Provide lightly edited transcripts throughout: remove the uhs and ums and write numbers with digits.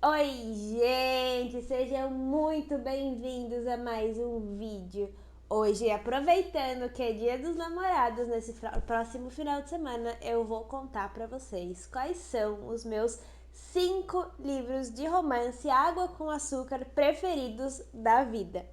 Oi, gente! Sejam muito bem-vindos a mais um vídeo. Hoje, aproveitando que é Dia dos Namorados, nesse próximo final de semana, eu vou contar pra vocês quais são os meus 5 livros de romance água com açúcar preferidos da vida.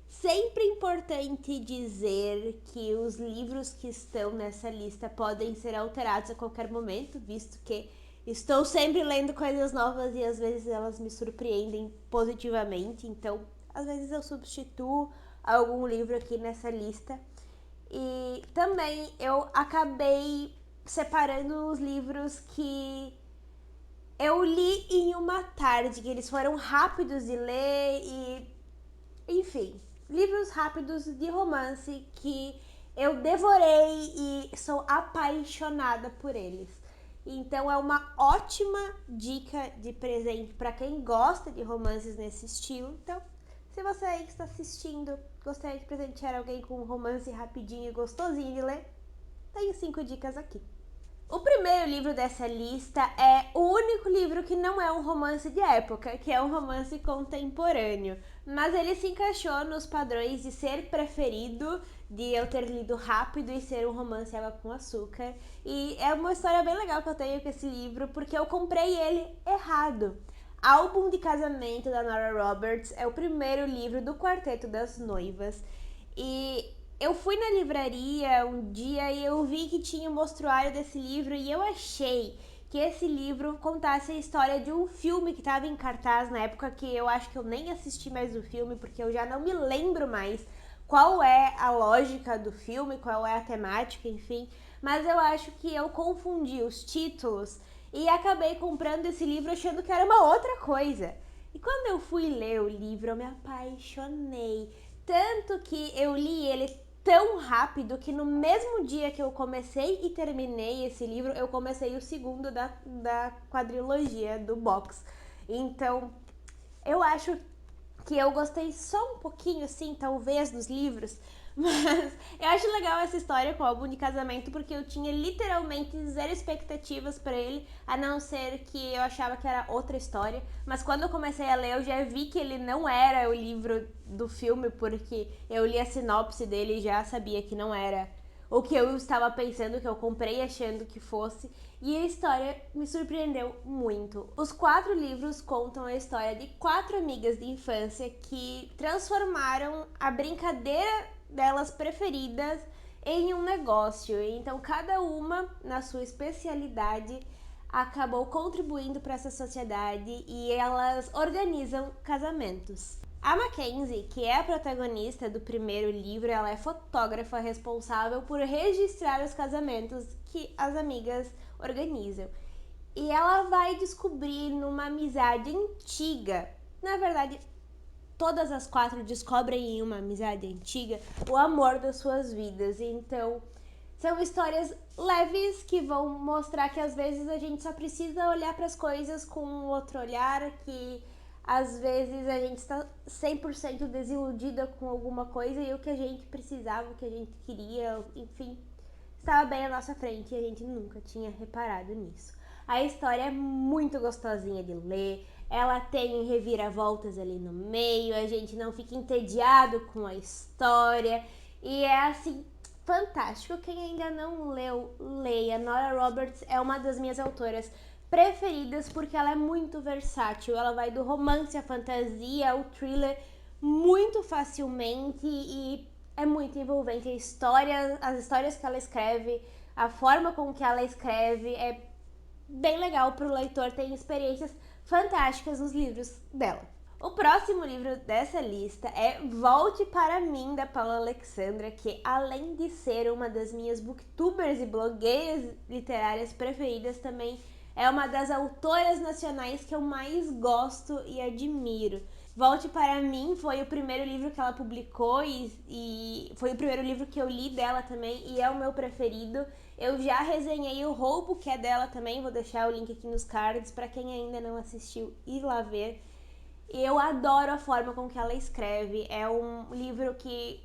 Sempre importante dizer que os livros que estão nessa lista podem ser alterados a qualquer momento, visto que estou sempre lendo coisas novas e às vezes elas me surpreendem positivamente, então às vezes eu substituo algum livro aqui nessa lista. E também eu acabei separando os livros que eu li em uma tarde, que eles foram rápidos de ler e enfim, livros rápidos de romance que eu devorei e sou apaixonada por eles. Então é uma ótima dica de presente para quem gosta de romances nesse estilo. Então, se você aí que está assistindo gostaria de presentear alguém com um romance rapidinho e gostosinho de ler, tenho 5 dicas aqui. O primeiro livro dessa lista é o único livro que não é um romance de época, que é um romance contemporâneo. Mas ele se encaixou nos padrões de ser preferido, de eu ter lido rápido e ser um romance água com açúcar. E é uma história bem legal que eu tenho com esse livro, porque eu comprei ele errado. Álbum de Casamento da Nora Roberts é o primeiro livro do Quarteto das Noivas. E eu fui na livraria um dia e eu vi que tinha o mostruário desse livro e eu achei que esse livro contasse a história de um filme que estava em cartaz na época, que eu acho que eu nem assisti mais o filme porque eu já não me lembro mais qual é a lógica do filme, qual é a temática, enfim. Mas eu acho que eu confundi os títulos e acabei comprando esse livro achando que era uma outra coisa. E quando eu fui ler o livro, eu me apaixonei. Tanto que eu li ele tão rápido que no mesmo dia que eu comecei e terminei esse livro, eu comecei o segundo da quadrilogia, do box. Então, eu acho que eu gostei só um pouquinho, assim, talvez, dos livros, mas eu acho legal essa história com o álbum de casamento porque eu tinha literalmente zero expectativas para ele, a não ser que eu achava que era outra história. Mas quando eu comecei a ler, eu já vi que ele não era o livro do filme, porque eu li a sinopse dele e já sabia que não era o que eu estava pensando, que eu comprei achando que fosse, e a história me surpreendeu muito. Os 4 livros contam a história de 4 amigas de infância que transformaram a brincadeira delas preferidas em um negócio. Então, cada uma, na sua especialidade, acabou contribuindo para essa sociedade e elas organizam casamentos. A Mackenzie, que é a protagonista do primeiro livro, ela é fotógrafa responsável por registrar os casamentos que as amigas organizam. E ela vai descobrir numa amizade antiga, na verdade, todas as 4 descobrem em uma amizade antiga o amor das suas vidas. Então, são histórias leves que vão mostrar que às vezes a gente só precisa olhar para as coisas com um outro olhar, que às vezes a gente está 100% desiludida com alguma coisa e o que a gente precisava, o que a gente queria, enfim, estava bem à nossa frente e a gente nunca tinha reparado nisso. A história é muito gostosinha de ler, ela tem reviravoltas ali no meio, a gente não fica entediado com a história e é assim fantástico. Quem ainda não leu, leia. Nora Roberts é uma das minhas autoras preferidas porque ela é muito versátil. Ela vai do romance à fantasia, ao thriller muito facilmente e é muito envolvente. A história, as histórias que ela escreve, a forma com que ela escreve é bem legal para o leitor ter experiências fantásticas nos livros dela. O próximo livro dessa lista é Volte para Mim, da Paula Alexandra, que além de ser uma das minhas booktubers e blogueiras literárias preferidas, também é uma das autoras nacionais que eu mais gosto e admiro. Volte para Mim foi o primeiro livro que ela publicou e foi o primeiro livro que eu li dela também e é o meu preferido. Eu já resenhei o Roubo, que é dela também, vou deixar o link aqui nos cards para quem ainda não assistiu ir lá ver. E eu adoro a forma com que ela escreve. É um livro que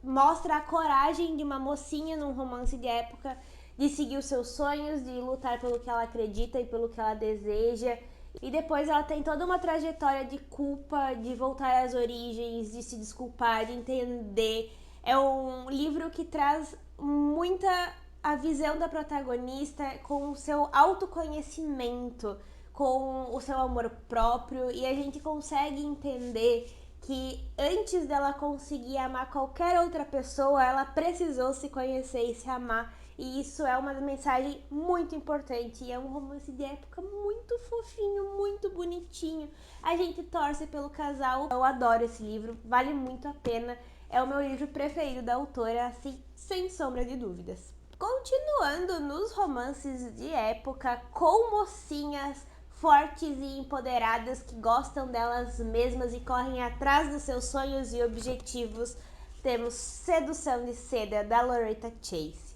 mostra a coragem de uma mocinha num romance de época de seguir os seus sonhos, de lutar pelo que ela acredita e pelo que ela deseja. E depois ela tem toda uma trajetória de culpa, de voltar às origens, de se desculpar, de entender. É um livro que traz muita a visão da protagonista com o seu autoconhecimento, com o seu amor próprio, e a gente consegue entender que antes dela conseguir amar qualquer outra pessoa, ela precisou se conhecer e se amar. E isso é uma mensagem muito importante. E é um romance de época muito fofinho, muito bonitinho. A gente torce pelo casal. Eu adoro esse livro, vale muito a pena. É o meu livro preferido da autora, assim, sem sombra de dúvidas. Continuando nos romances de época, com mocinhas fortes e empoderadas que gostam delas mesmas e correm atrás dos seus sonhos e objetivos, temos Sedução de Seda, da Loretta Chase.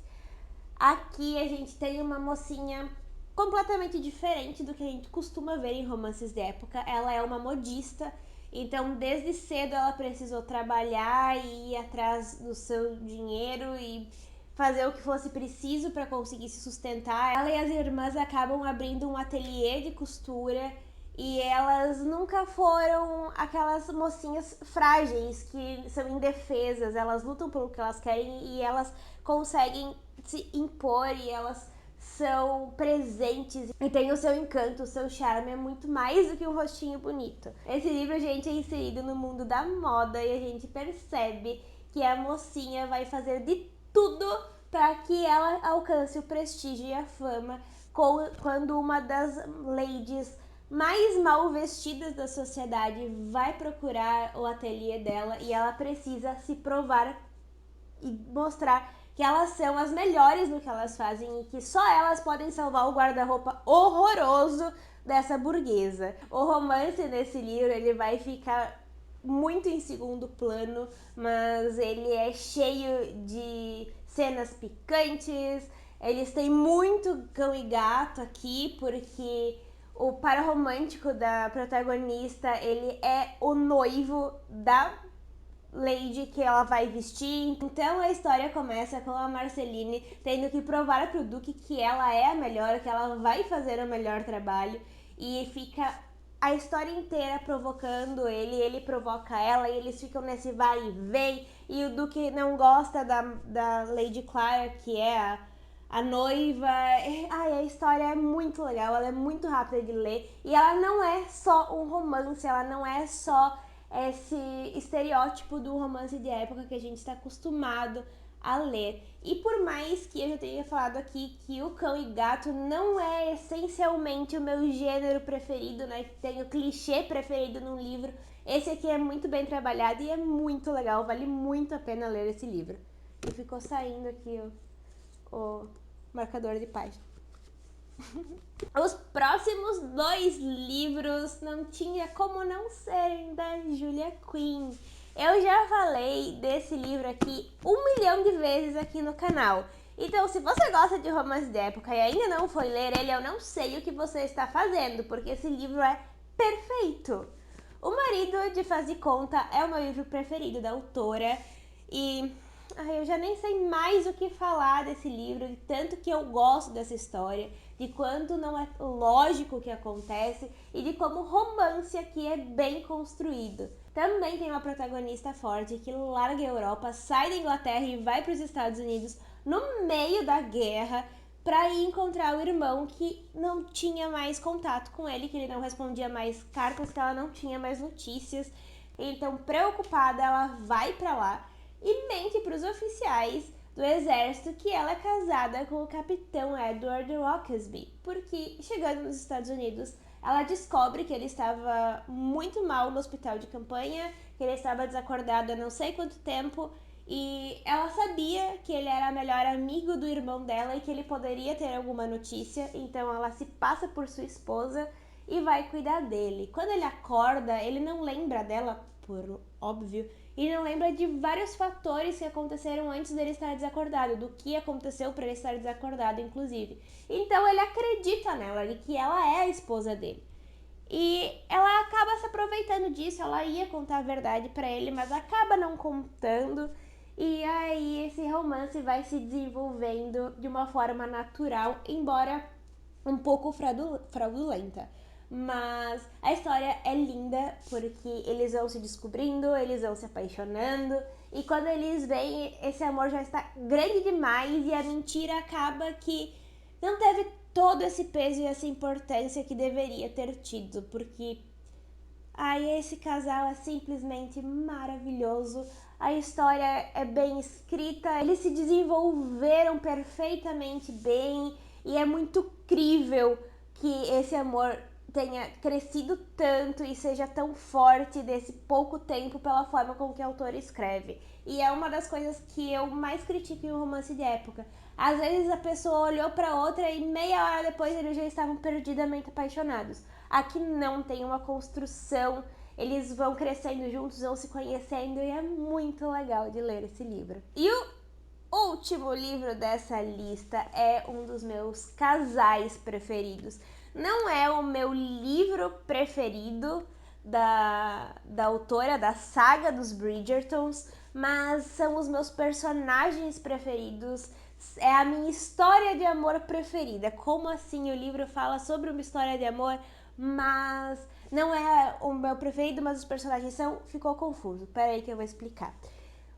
Aqui a gente tem uma mocinha completamente diferente do que a gente costuma ver em romances de época. Ela é uma modista, então desde cedo ela precisou trabalhar e ir atrás do seu dinheiro e fazer o que fosse preciso para conseguir se sustentar. Ela e as irmãs acabam abrindo um ateliê de costura e elas nunca foram aquelas mocinhas frágeis que são indefesas. Elas lutam pelo que elas querem e elas conseguem se impor e elas são presentes e tem o seu encanto, o seu charme, é muito mais do que um rostinho bonito. Esse livro, gente, é inserido no mundo da moda e a gente percebe que a mocinha vai fazer de tudo para que ela alcance o prestígio e a fama quando uma das ladies mais mal vestidas da sociedade vai procurar o ateliê dela e ela precisa se provar e mostrar que elas são as melhores no que elas fazem e que só elas podem salvar o guarda-roupa horroroso dessa burguesa. O romance nesse livro, ele vai ficar muito em segundo plano, mas ele é cheio de cenas picantes. Eles têm muito cão e gato aqui, porque o par romântico da protagonista, ele é o noivo da lady que ela vai vestir. Então a história começa com a Marceline tendo que provar pro Duque que ela é a melhor, que ela vai fazer o melhor trabalho, e fica a história inteira provocando ele provoca ela, e eles ficam nesse vai e vem, e o Duque não gosta da Lady Clara, que é a noiva. Ai, a história é muito legal, ela é muito rápida de ler, e ela não é só um romance, ela não é só esse estereótipo do romance de época que a gente está acostumado a ler. E por mais que eu já tenha falado aqui que o cão e gato não é essencialmente o meu gênero preferido, né? Tem o clichê preferido num livro, esse aqui é muito bem trabalhado e é muito legal, vale muito a pena ler esse livro. E ficou saindo aqui o marcador de página. Os próximos 2 livros não tinha como não serem da Julia Quinn. Eu já falei desse livro aqui 1 milhão de vezes aqui no canal. Então, se você gosta de romance de época e ainda não foi ler ele, eu não sei o que você está fazendo, porque esse livro é perfeito. O Marido de Faz de Conta é o meu livro preferido da autora e eu já nem sei mais o que falar desse livro, de tanto que eu gosto dessa história, de quanto não é lógico o que acontece e de como o romance aqui é bem construído. Também tem uma protagonista forte que larga a Europa, sai da Inglaterra e vai para os Estados Unidos no meio da guerra para ir encontrar o irmão que não tinha mais contato com ele, que ele não respondia mais cartas, que ela não tinha mais notícias. Então, preocupada, ela vai para lá e mente para os oficiais do exército que ela é casada com o capitão Edward Roxby, porque chegando nos Estados Unidos ela descobre que ele estava muito mal no hospital de campanha, que ele estava desacordado há não sei quanto tempo, e ela sabia que ele era o melhor amigo do irmão dela e que ele poderia ter alguma notícia, então ela se passa por sua esposa e vai cuidar dele. Quando ele acorda, ele não lembra dela, por óbvio, e não lembra de vários fatores que aconteceram antes dele estar desacordado, do que aconteceu para ele estar desacordado, inclusive. Então ele acredita nela, de que ela é a esposa dele. E ela acaba se aproveitando disso, ela ia contar a verdade para ele, mas acaba não contando. E aí esse romance vai se desenvolvendo de uma forma natural, embora um pouco fraudulenta. Mas a história é linda porque eles vão se descobrindo, eles vão se apaixonando, e quando eles veem, esse amor já está grande demais e a mentira acaba que não teve todo esse peso e essa importância que deveria ter tido, porque esse casal é simplesmente maravilhoso. A história é bem escrita, eles se desenvolveram perfeitamente bem e é muito crível que esse amor tenha crescido tanto e seja tão forte desse pouco tempo pela forma com que a autora escreve. E é uma das coisas que eu mais critico em um romance de época. Às vezes a pessoa olhou para outra e meia hora depois eles já estavam perdidamente apaixonados. Aqui não, tem uma construção, eles vão crescendo juntos, vão se conhecendo e é muito legal de ler esse livro. E o último livro dessa lista é um dos meus casais preferidos. Não é o meu livro preferido da autora da saga dos Bridgertons, mas são os meus personagens preferidos. É a minha história de amor preferida. Como assim o livro fala sobre uma história de amor, mas não é o meu preferido, mas os personagens são? Ficou confuso. Pera aí que eu vou explicar.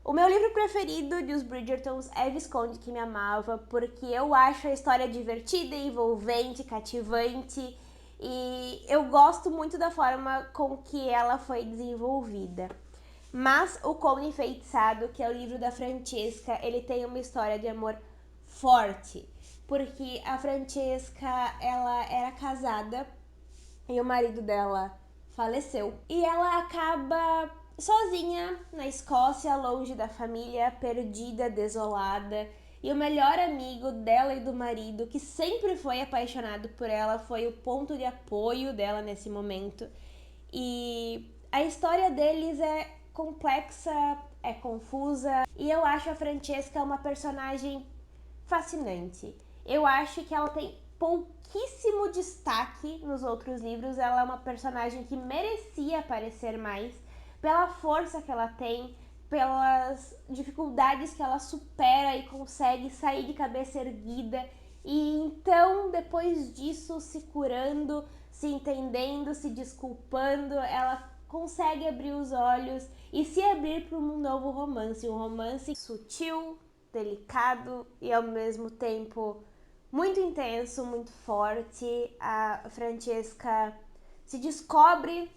O meu livro preferido de Os Bridgertons é Visconde que Me Amava, porque eu acho a história divertida, envolvente, cativante, e eu gosto muito da forma com que ela foi desenvolvida. Mas o Conde Enfeitiçado, que é o livro da Francesca, ele tem uma história de amor forte, porque a Francesca, ela era casada e o marido dela faleceu. E ela acaba sozinha na Escócia, longe da família, perdida, desolada. E o melhor amigo dela e do marido, que sempre foi apaixonado por ela, foi o ponto de apoio dela nesse momento. E a história deles é complexa, é confusa, e eu acho a Francesca uma personagem fascinante. Eu acho que ela tem pouquíssimo destaque nos outros livros. Ela é uma personagem que merecia aparecer mais pela força que ela tem, pelas dificuldades que ela supera e consegue sair de cabeça erguida. E então, depois disso, se curando, se entendendo, se desculpando, ela consegue abrir os olhos e se abrir para um novo romance, um romance sutil, delicado e ao mesmo tempo muito intenso, muito forte. A Francesca se descobre,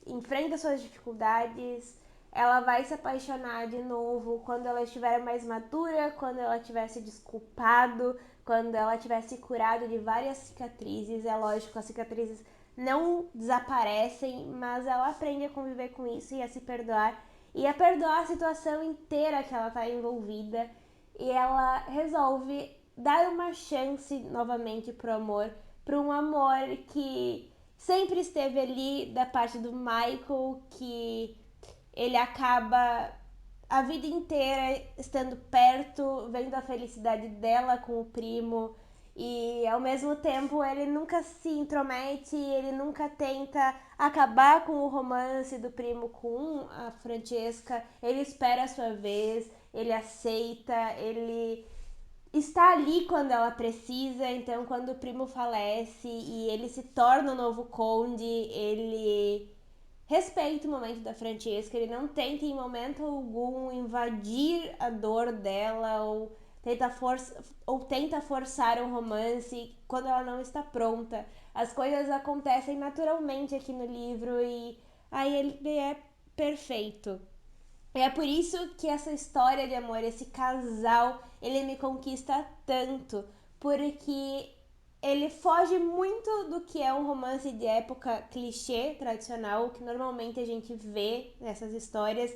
enfrenta suas dificuldades, ela vai se apaixonar de novo quando ela estiver mais madura, quando ela tiver se desculpado, quando ela tiver se curado de várias cicatrizes. É lógico, as cicatrizes não desaparecem, mas ela aprende a conviver com isso e a se perdoar e a perdoar a situação inteira que ela está envolvida, e ela resolve dar uma chance novamente pro amor, para um amor que sempre esteve ali da parte do Michael, que ele acaba a vida inteira estando perto, vendo a felicidade dela com o primo, e ao mesmo tempo ele nunca se intromete, ele nunca tenta acabar com o romance do primo com a Francesca, ele espera a sua vez, ele aceita, ele está ali quando ela precisa. Então quando o primo falece e ele se torna o novo conde, ele respeita o momento da Francesca, ele não tenta em momento algum invadir a dor dela ou tenta forçar um romance quando ela não está pronta. As coisas acontecem naturalmente aqui no livro e aí ele é perfeito. É por isso que essa história de amor, esse casal, ele me conquista tanto, porque ele foge muito do que é um romance de época clichê, tradicional, que normalmente a gente vê nessas histórias,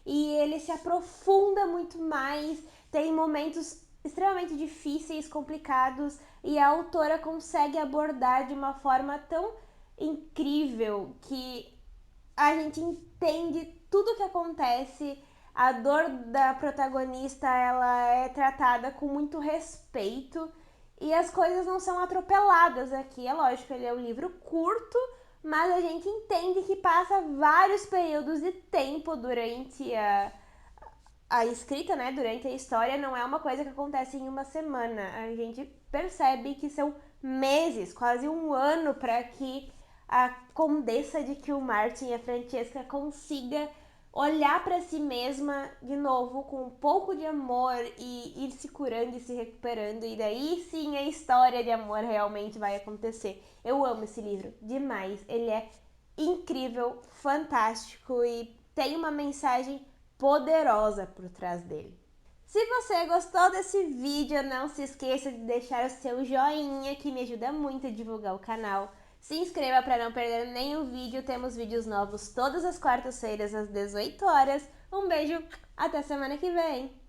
e ele se aprofunda muito mais, tem momentos extremamente difíceis, complicados, e a autora consegue abordar de uma forma tão incrível que a gente entende tudo o que acontece. A dor da protagonista, ela é tratada com muito respeito e as coisas não são atropeladas aqui. É lógico, ele é um livro curto, mas a gente entende que passa vários períodos de tempo durante a escrita, né, durante a história não é uma coisa que acontece em uma semana. A gente percebe que são meses, quase um ano, para que a Condessa de Kilmartin, a Francesca, consiga olhar para si mesma de novo com um pouco de amor e ir se curando e se recuperando, e daí sim a história de amor realmente vai acontecer. Eu amo esse livro demais, ele é incrível, fantástico e tem uma mensagem poderosa por trás dele. Se você gostou desse vídeo, não se esqueça de deixar o seu joinha, que me ajuda muito a divulgar o canal. Se inscreva para não perder nenhum vídeo, temos vídeos novos todas as quartas-feiras às 18 horas. Um beijo, até semana que vem!